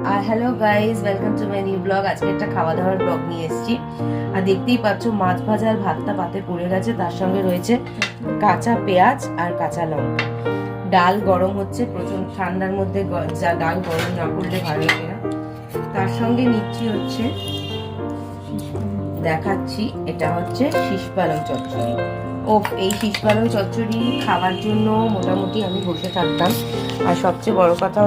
Hello guys, welcome to my new blog. আজকে একটা খাওয়া দাওয়ার ব্লগ নিয়ে এসেছি। আর দেখতেই পাচ্ছ মাছ ভাজা আর ভাতটা পাতে পড়ে গেছে, তার সঙ্গে রয়েছে কাঁচা পেঁয়াজ আর কাঁচা লঙ্কা। ডাল গরম হচ্ছে, প্রচন্ড ঠান্ডার মধ্যে যা ডাল গরম না করলে ভালো লাগে না। তার সঙ্গে নিচ্ছি হচ্ছে, দেখাচ্ছি, এটা হচ্ছে শীষ পালং চচ্চড়ি। এই শীষ পালং চচ্চড়ি খাওয়ার জন্য মোটামুটি আমি বসে থাকতাম। আর সবচেয়ে বড় কথা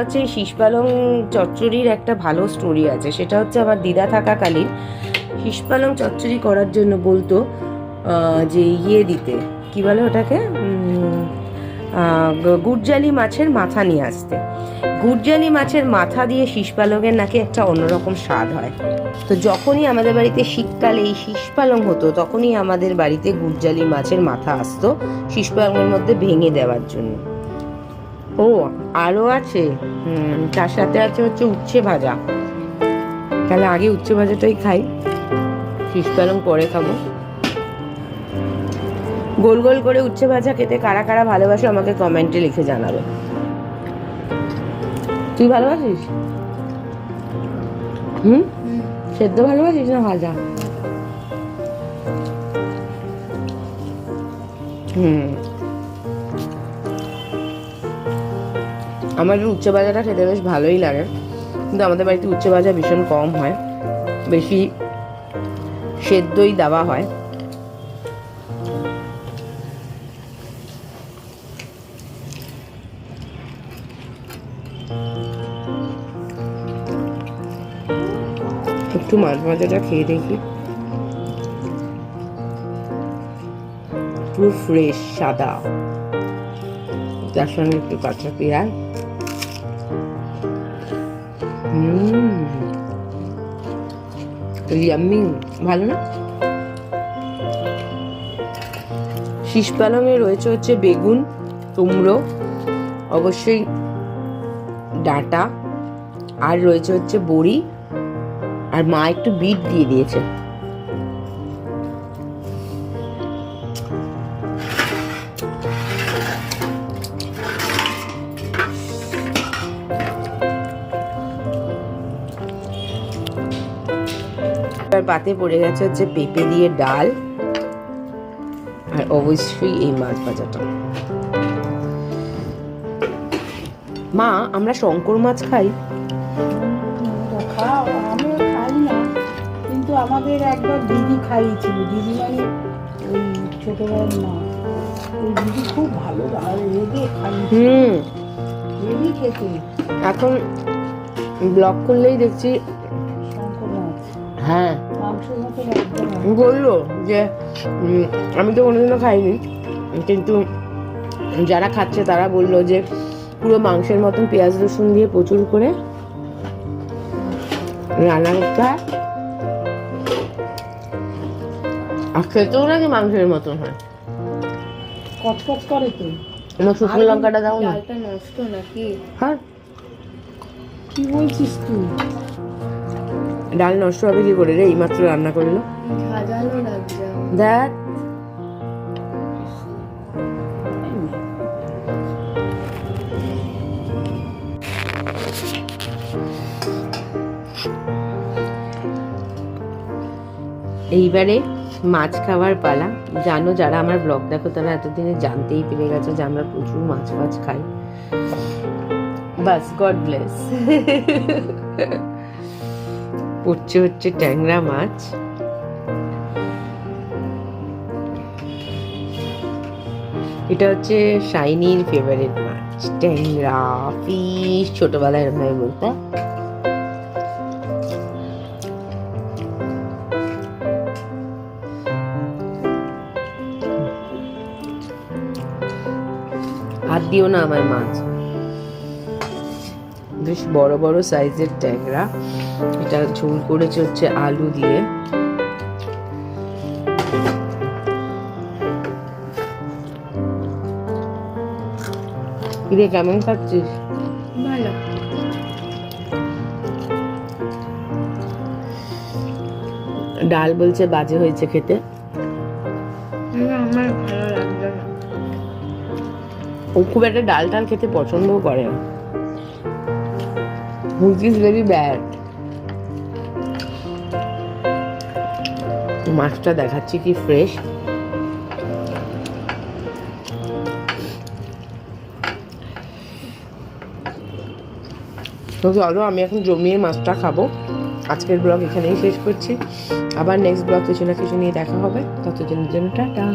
হচ্ছে এই শীষ পালং চচ্চড়ির একটা ভালো স্টোরি আছে। সেটা হচ্ছে আমার দিদা থাকাকালীন শীষ পালং চচ্চড়ি করার জন্য বলতো যে দিতে কি বলে ওটাকে, গুড়জালি মাছের মাথা নিয়ে আসতে। গুড়জালি মাছের মাথা দিয়ে শীষ পালংয়ের নাকি একটা অন্যরকম স্বাদ হয়। তো যখনই আমাদের বাড়িতে শীতকালে এই শীষ পালং হতো, তখনই আমাদের বাড়িতে গুড়জালি মাছের মাথা আসতো শীষ পালংয়ের মধ্যে ভেঙে দেওয়ার জন্য। আরও আছে, তার সাথে আছে হচ্ছে উচ্ছে ভাজা। তাহলে আগে উচ্ছে ভাজাটাই খাই, শীষ পালং পরে খাবো। গোল গোল করে উচ্ছে ভাজা খেতে কারা কারা ভালোবাসো আমাকে কমেন্টে লিখে জানাবে। তুই ভালোবাসিস? সেদ্ধ ভালোবাসিস না ভাজা? আমার উচ্ছে ভাজাটা খেতে বেশ ভালোই লাগে, কিন্তু আমাদের বাড়িতে উচ্ছে ভাজা ভীষণ কম হয়, বেশি সেদ্ধই দেওয়া হয়। একটু মাছ ভাজাটা খেয়ে দেখি, পুরো ফ্রেশ সাদা, তার সঙ্গে একটু কাঁচা পেঁয়াজ। ইয়াম্মি, ভালো না? শীষ পালংয়ে রয়েছে হচ্ছে বেগুন, কুমড়ো, অবশ্যই ডাঁটা, আর রয়েছে হচ্ছে বড়ি, আর মা একটু বিট দিয়ে দিয়েছে। পাতে পড়ে গেছে হচ্ছে পেঁপে দিয়ে ডাল, আর অবশ্যই এই মাছ ভাজাটা। মা, আমরা শঙ্কর মাছ খাই? আমি খাই না, কিন্তু আমাদের একবার দিদি খাইয়েছিল। দিদি মানে ওই ছোটবেলার মা, ওই দিদি খুব ভালো রেগে খাইয়েছিল, রেগে খেতে। এখন ব্লগ করলেই দেখছি শঙ্কর মাছ, হ্যাঁ, মাংসের মতো একদম। বললো যে আমি তো কোনোদিনও খাইনি, কিন্তু যারা খাচ্ছে তারা বললো যে পুরো মাংসের মতন পেঁয়াজ রসুন দিয়ে প্রচুর করে রান্না করতে হয়, আর খেতেও নাকি মাংসের মতন হয়। কচকচ করে তো। আমার শুকনো লঙ্কাটা দাও না। ডালটা নষ্ট নাকি? হ্যাঁ, কি বলছিস তুই? ডাল নষ্ট হবে কি করে রে, এইমাত্র রান্না করলো। ভাজানো লাগছে। দেখ, এইবারে মাছ খাওয়ার পালা। জানো, যারা আমার ব্লগ দেখো তারা এতদিনে জানতেই পেরে গেছে যে আমরা প্রচুর মাছ খাই। বাস, গড ব্লেস। পড়ছে হচ্ছে ট্যাংরা মাছ। এটা হচ্ছে শাইনির ফেভারিট মাছ, ট্যাংরা ফিশ, ছোটবেলায় এরকম ভাবে বলতে। হাত দিও না আমার মাছ। বেশ বড় বড় সাইজের ট্যাংরা। এটা ঝোল করেছে হচ্ছে আলু দিয়ে। কিরে, কেমন খাচ্ছিস? ভালো। ডাল বলছে বাজে হয়েছে খেতে। আমার ভালো লাগবে না। ও খুব একটা ডাল টাল খেতে পছন্দও করে না। which is very bad. মাছটা দেখাচ্ছি কি ফ্রেশ। তো চলো আমি এখন জমিয়ে মাছটা খাবো। আজকের ব্লগ এখানেই শেষ করছি। আবার নেক্সট ব্লগ কিছু না কিছু নিয়ে দেখা হবে। ততদিনের জন্য টাটা।